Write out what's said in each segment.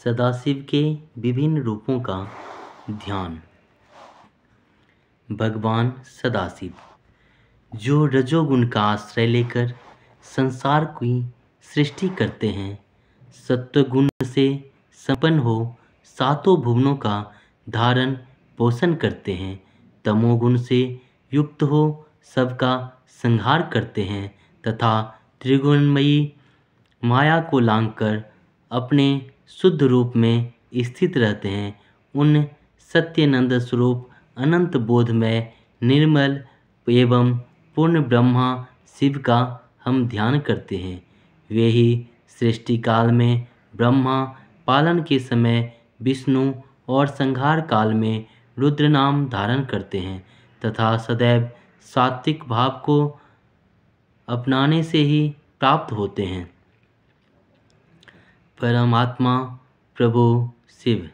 सदाशिव के विभिन्न रूपों का ध्यान। भगवान सदाशिव जो रजोगुण का आश्रय लेकर संसार की सृष्टि करते हैं, सत्वगुण से संपन्न हो सातों भुवनों का धारण पोषण करते हैं, तमोगुण से युक्त हो सबका संहार करते हैं तथा त्रिगुणमयी माया को लांघकर अपने शुद्ध रूप में स्थित रहते हैं। उन सत्यानंद स्वरूप अनंत बोधमय निर्मल एवं पूर्ण ब्रह्मा शिव का हम ध्यान करते हैं। वे ही सृष्टि काल में ब्रह्मा, पालन के समय विष्णु और संहार काल में रुद्र नाम धारण करते हैं तथा सदैव सात्विक भाव को अपनाने से ही प्राप्त होते हैं। परमात्मा प्रभु शिव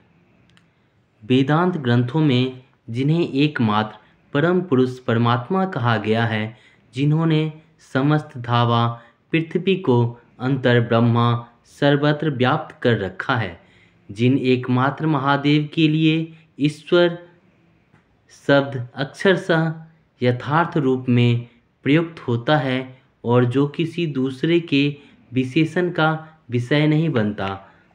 वेदांत ग्रंथों में जिन्हें एकमात्र परम पुरुष परमात्मा कहा गया है, जिन्होंने समस्त धावा पृथ्वी को अंतर ब्रह्मा सर्वत्र व्याप्त कर रखा है, जिन एकमात्र महादेव के लिए ईश्वर शब्द अक्षरशः यथार्थ रूप में प्रयुक्त होता है और जो किसी दूसरे के विशेषण का विषय नहीं बनता,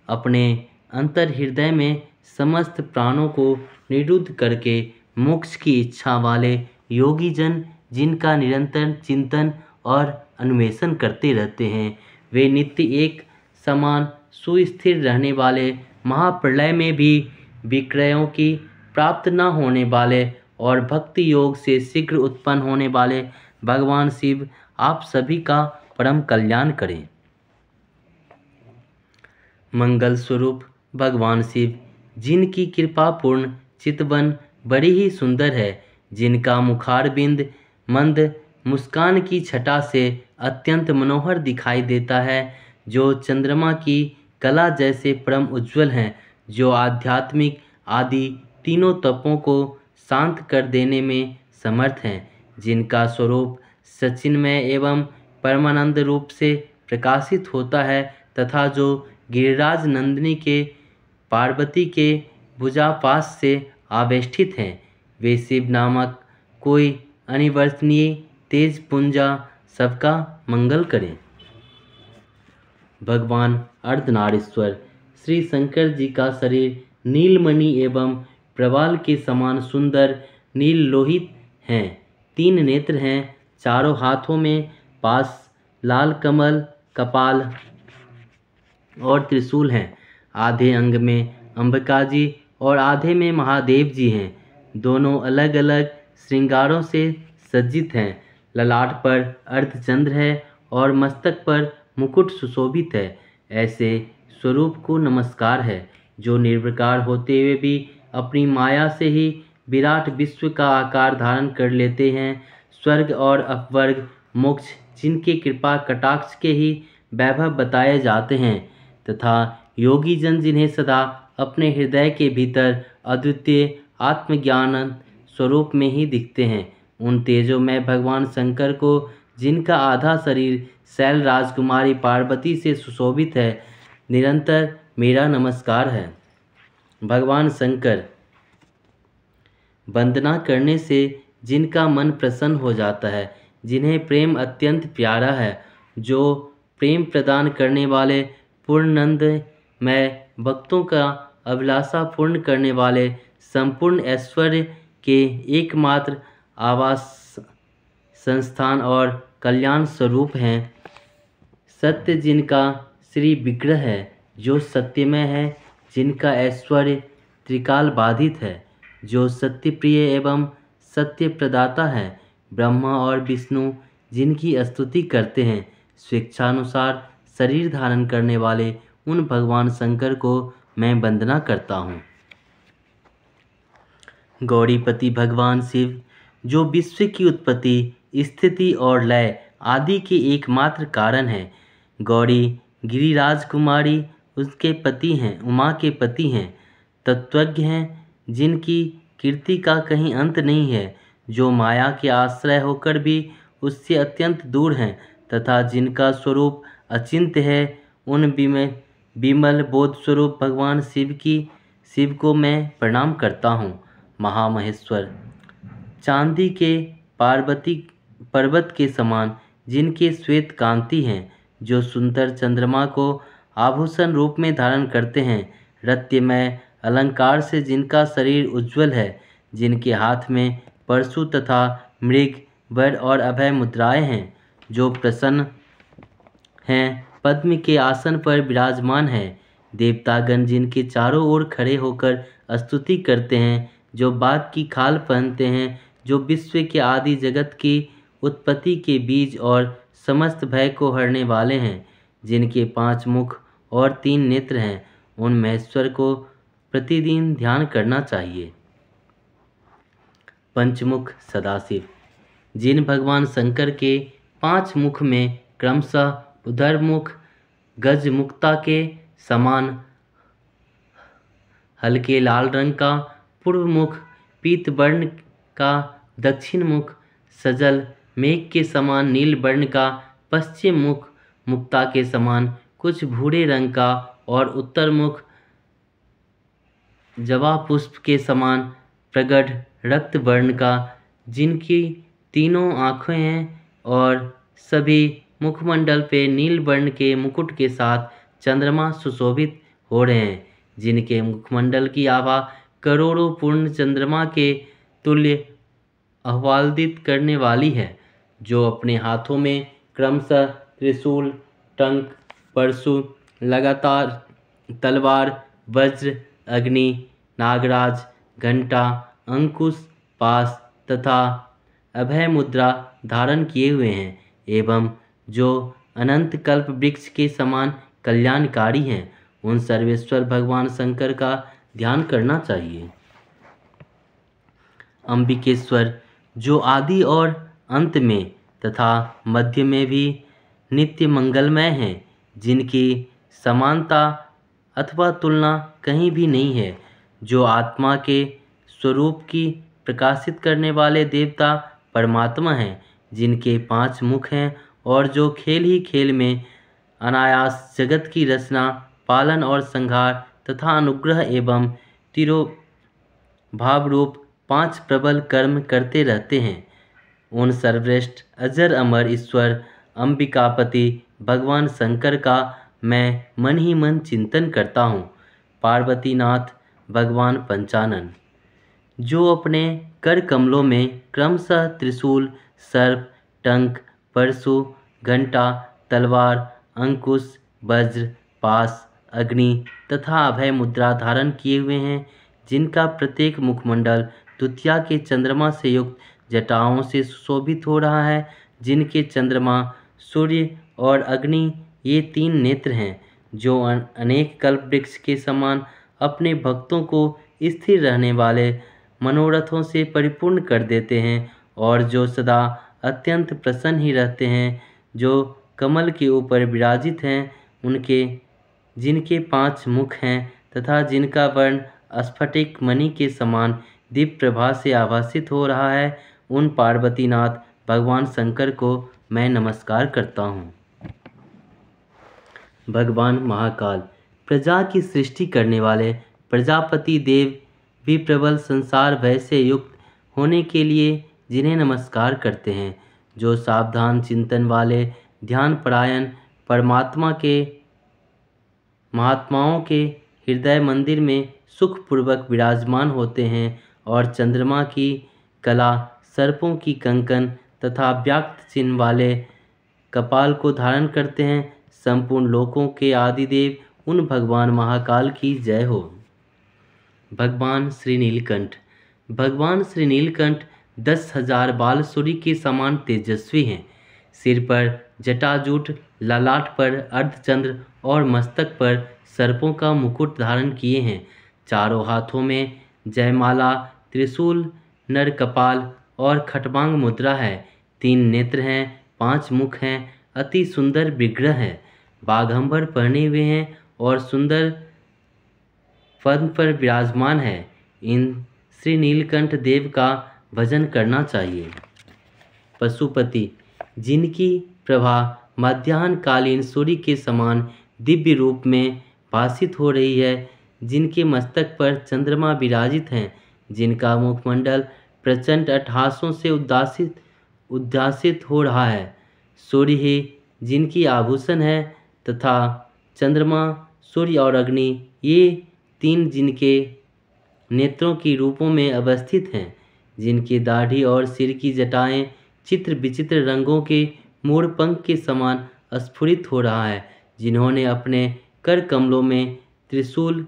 अपने अंतर हृदय में समस्त प्राणों को निरुद्ध करके मोक्ष की इच्छा वाले योगी जन जिनका निरंतर चिंतन और अन्वेषण करते रहते हैं, वे नित्य एक समान सुस्थिर रहने वाले, महाप्रलय में भी विक्रयों की प्राप्त न होने वाले और भक्ति योग से शीघ्र उत्पन्न होने वाले भगवान शिव आप सभी का परम कल्याण करें। मंगल स्वरूप भगवान शिव जिनकी कृपापूर्ण चितवन बड़ी ही सुंदर है, जिनका मुखारबिंद मंद मुस्कान की छटा से अत्यंत मनोहर दिखाई देता है, जो चंद्रमा की कला जैसे परम उज्ज्वल हैं, जो आध्यात्मिक आदि तीनों तपों को शांत कर देने में समर्थ हैं, जिनका स्वरूप सचिन्मय एवं परमानंद रूप से प्रकाशित होता है तथा जो गिरिराज नंदिनी के पार्वती के भुजापाश से आवेष्टित हैं, वे शिव नामक कोई अनिवर्तनीय तेज पुंजा सबका मंगल करें। भगवान अर्धनारीश्वर श्री शंकर जी का शरीर नीलमणि एवं प्रवाल के समान सुंदर नील लोहित हैं, 3 नेत्र हैं, चारों हाथों में पास लाल कमल, कपाल और त्रिशूल हैं, आधे अंग में अंबिका जी और आधे में महादेव जी हैं, दोनों अलग अलग श्रृंगारों से सज्जित हैं, ललाट पर अर्धचंद्र है और मस्तक पर मुकुट सुशोभित है। ऐसे स्वरूप को नमस्कार है, जो निर्विकार होते हुए भी अपनी माया से ही विराट विश्व का आकार धारण कर लेते हैं। स्वर्ग और अपवर्ग मोक्ष जिनके कृपा कटाक्ष के ही वैभव बताए जाते हैं तथा योगी जन जिन्हें सदा अपने हृदय के भीतर अद्वितीय आत्मज्ञान स्वरूप में ही दिखते हैं, उन तेजोमय भगवान शंकर को जिनका आधा शरीर शैल राजकुमारी पार्वती से सुशोभित है, निरंतर मेरा नमस्कार है। भगवान शंकर वंदना करने से जिनका मन प्रसन्न हो जाता है, जिन्हें प्रेम अत्यंत प्यारा है, जो प्रेम प्रदान करने वाले पूर्णानंदमय भक्तों का अभिलाषा पूर्ण करने वाले संपूर्ण ऐश्वर्य के एकमात्र आवास संस्थान और कल्याण स्वरूप हैं। सत्य जिनका श्री विग्रह है, जो सत्यमय है, जिनका ऐश्वर्य त्रिकाल बाधित है, जो सत्य प्रिय एवं सत्य प्रदाता है, ब्रह्मा और विष्णु जिनकी स्तुति करते हैं, स्वेच्छानुसार शरीर धारण करने वाले उन भगवान शंकर को मैं वंदना करता हूँ। गौरीपति भगवान शिव जो विश्व की उत्पत्ति, स्थिति और लय आदि के एकमात्र कारण हैं, गौरी गिरिराज कुमारी उसके पति हैं, उमा के पति हैं, तत्वज्ञ हैं, जिनकी कीर्ति का कहीं अंत नहीं है, जो माया के आश्रय होकर भी उससे अत्यंत दूर हैं तथा जिनका स्वरूप अचिंत्य है, उन विमल बोध स्वरूप भगवान शिव को मैं प्रणाम करता हूँ। महामहेश्वर, चांदी के पार्वती पर्वत के समान जिनके श्वेत कांति हैं, जो सुंदर चंद्रमा को आभूषण रूप में धारण करते हैं, रत्नमय अलंकार से जिनका शरीर उज्ज्वल है, जिनके हाथ में परशु तथा मृग, वर और अभय मुद्राएं हैं, जो प्रसन्न हैं, पद्म के आसन पर विराजमान हैं, देवतागण जिनके चारों ओर खड़े होकर स्तुति करते हैं, जो बाघ की खाल पहनते हैं, जो विश्व के आदि जगत की उत्पत्ति के बीज और समस्त भय को हरने वाले हैं, जिनके 5 मुख और 3 नेत्र हैं, उन महेश्वर को प्रतिदिन ध्यान करना चाहिए। पंचमुख सदाशिव, जिन भगवान शंकर के 5 मुख में क्रमशः उधरमुख गजमुक्ता के समान हल्के लाल रंग का पूर्व मुख, पीत वर्ण का दक्षिण मुख, सजल मेघ के समान नील वर्ण का पश्चिम मुख, मुक्ता के समान कुछ भूरे रंग का और उत्तर मुख, जवा पुष्प के समान प्रगढ़ रक्त वर्ण का, जिनकी तीनों आँखें हैं और सभी मुखमंडल पे नील वर्ण के मुकुट के साथ चंद्रमा सुशोभित हो रहे हैं, जिनके मुखमंडल की आभा करोड़ों पूर्ण चंद्रमा के तुल्य आह्लादित करने वाली है, जो अपने हाथों में क्रमशः त्रिशूल, टंक, परशु, लगातार तलवार, वज्र, अग्नि, नागराज, घंटा, अंकुश, पास तथा अभय मुद्रा धारण किए हुए हैं, एवं जो अनंत कल्प वृक्ष के समान कल्याणकारी हैं, उन सर्वेश्वर भगवान शंकर का ध्यान करना चाहिए। अंबिकेश्वर, जो आदि और अंत में तथा मध्य में भी नित्य मंगलमय हैं, जिनकी समानता अथवा तुलना कहीं भी नहीं है, जो आत्मा के स्वरूप की प्रकाशित करने वाले देवता परमात्मा हैं, जिनके 5 मुख हैं और जो खेल ही खेल में अनायास जगत की रचना, पालन और संहार तथा अनुग्रह एवं तिरोभाव रूप 5 प्रबल कर्म करते रहते हैं, उन सर्वश्रेष्ठ अजर अमर ईश्वर अंबिकापति भगवान शंकर का मैं मन ही मन चिंतन करता हूँ। पार्वतीनाथ भगवान पंचानन, जो अपने कर कमलों में क्रमशः त्रिशूल, सर्प, टंक, परशु, घंटा, तलवार, अंकुश, वज्र, पास, अग्नि तथा अभय मुद्रा धारण किए हुए हैं, जिनका प्रत्येक मुखमंडल द्वितीया के चंद्रमा से युक्त जटाओं से सुशोभित हो रहा है, जिनके चंद्रमा, सूर्य और अग्नि ये 3 नेत्र हैं, जो अनेक कल्प वृक्ष के समान अपने भक्तों को स्थिर रहने वाले मनोरथों से परिपूर्ण कर देते हैं, और जो सदा अत्यंत प्रसन्न ही रहते हैं, जो कमल के ऊपर विराजित हैं, उनके जिनके 5 मुख हैं तथा जिनका वर्ण स्फटिक मणि के समान दिव्य प्रभा से आभासित हो रहा है, उन पार्वतीनाथ भगवान शंकर को मैं नमस्कार करता हूँ। भगवान महाकाल, प्रजा की सृष्टि करने वाले प्रजापति देव भी प्रबल संसार भय से युक्त होने के लिए जिन्हें नमस्कार करते हैं, जो सावधान चिंतन वाले ध्यान परायण महात्माओं के हृदय मंदिर में सुखपूर्वक विराजमान होते हैं और चंद्रमा की कला, सर्पों की कंकन तथा व्याक्त चिन्ह वाले कपाल को धारण करते हैं। संपूर्ण लोकों के आदिदेव उन भगवान महाकाल की जय हो। भगवान श्री नीलकंठ, भगवान श्री नीलकंठ 10,000 बाल सूर्य के समान तेजस्वी हैं। सिर पर जटाजूट, ललाट पर अर्धचंद्र और मस्तक पर सर्पों का मुकुट धारण किए हैं। चारों हाथों में जयमाला, त्रिशूल, नर कपाल और खटवांग मुद्रा है। 3 नेत्र हैं, 5 मुख हैं, अति सुंदर विग्रह है। बाघंबर पहने हुए हैं और सुंदर पद्म पर विराजमान है। इन श्री नीलकंठ देव का भजन करना चाहिए। पशुपति, जिनकी प्रभा मध्याह्नकालीन सूर्य के समान दिव्य रूप में भासित हो रही है, जिनके मस्तक पर चंद्रमा विराजित हैं, जिनका मुखमंडल प्रचंड अट्टहासों से उद्भासित हो रहा है। सूर्य ही जिनकी आभूषण है तथा चंद्रमा, सूर्य और अग्नि ये तीन जिनके नेत्रों की रूपों में अवस्थित हैं, जिनकी दाढ़ी और सिर की जटाएं चित्र विचित्र रंगों के मोरपंख के समान स्फुरित हो रहा है, जिन्होंने अपने कर कमलों में त्रिशूल,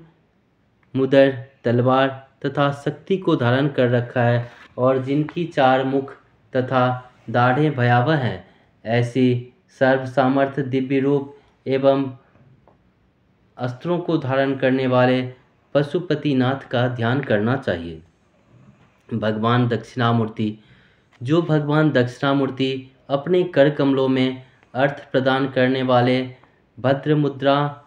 मुदर, तलवार तथा शक्ति को धारण कर रखा है और जिनकी चार मुख तथा दाढ़ें भयावह हैं। ऐसी सर्व सामर्थ्य दिव्य रूप एवं अस्त्रों को धारण करने वाले पशुपतिनाथ का ध्यान करना चाहिए। भगवान दक्षिणामूर्ति। जो भगवान दक्षिणामूर्ति अपने कर कमलों में अर्थ प्रदान करने वाले भद्र मुद्रा,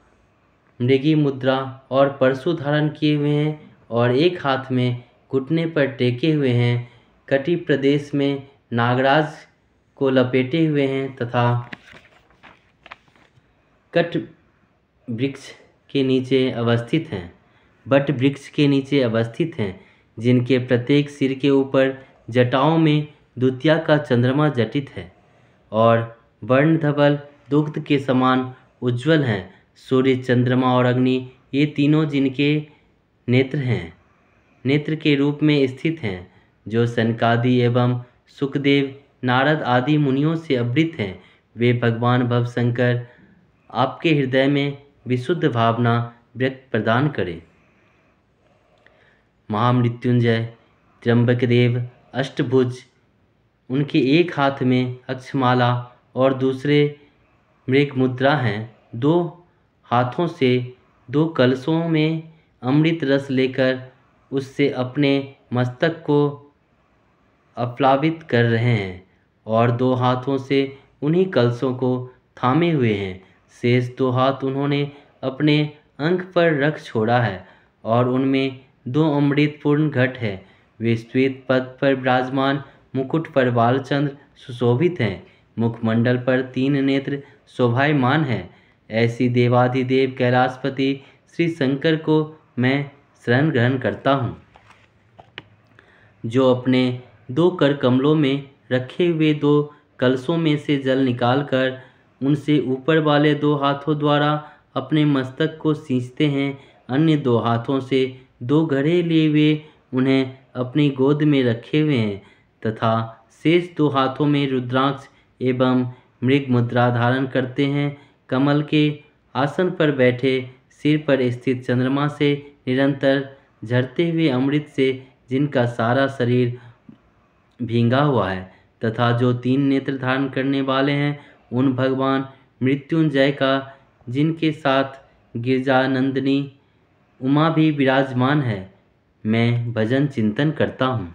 मृगी मुद्रा और परशु धारण किए हुए हैं और एक हाथ में घुटने पर टेके हुए हैं, कटी प्रदेश में नागराज को लपेटे हुए हैं तथा कट वृक्ष के नीचे अवस्थित हैं, बट वृक्ष के नीचे अवस्थित हैं, जिनके प्रत्येक सिर के ऊपर जटाओं में द्वितीया का चंद्रमा जटित है और वर्णधवल दुग्ध के समान उज्ज्वल हैं। सूर्य, चंद्रमा और अग्नि ये तीनों जिनके नेत्र के रूप में स्थित हैं, जो सनकादि एवं सुखदेव, नारद आदि मुनियों से आवृत हैं, वे भगवान भवशंकर आपके हृदय में विशुद्ध भावना व्यक्त प्रदान करें। महामृत्युंजय त्र्यंबकदेव अष्टभुज, उनके एक हाथ में अक्षमाला और दूसरे मृग मुद्रा हैं। दो हाथों से दो कलशों में अमृत रस लेकर उससे अपने मस्तक को अप्लावित कर रहे हैं और दो हाथों से उन्हीं कलशों को थामे हुए हैं। शेष दो हाथ उन्होंने अपने अंक पर रख छोड़ा है और उनमें दो अमृतपूर्ण घट है। वे श्वेत पद पर विराजमान, मुकुट पर बालचंद्र सुशोभित हैं, मुखमंडल पर तीन नेत्र शोभायमान है। ऐसी देवाधिदेव कैलाशपति श्री शंकर को मैं शरण ग्रहण करता हूँ, जो अपने दो कर कमलों में रखे हुए दो कलशों में से जल निकालकर उनसे ऊपर वाले दो हाथों द्वारा अपने मस्तक को सींचते हैं। अन्य दो हाथों से दो घड़े लिए हुए उन्हें अपनी गोद में रखे हुए हैं तथा शेष दो हाथों में रुद्राक्ष एवं मृग मुद्रा धारण करते हैं। कमल के आसन पर बैठे, सिर पर स्थित चंद्रमा से निरंतर झरते हुए अमृत से जिनका सारा शरीर भींगा हुआ है तथा जो तीन नेत्र धारण करने वाले हैं, उन भगवान मृत्युंजय का, जिनके साथ गिरजानंदिनी उमा भी विराजमान है, मैं भजन चिंतन करता हूँ।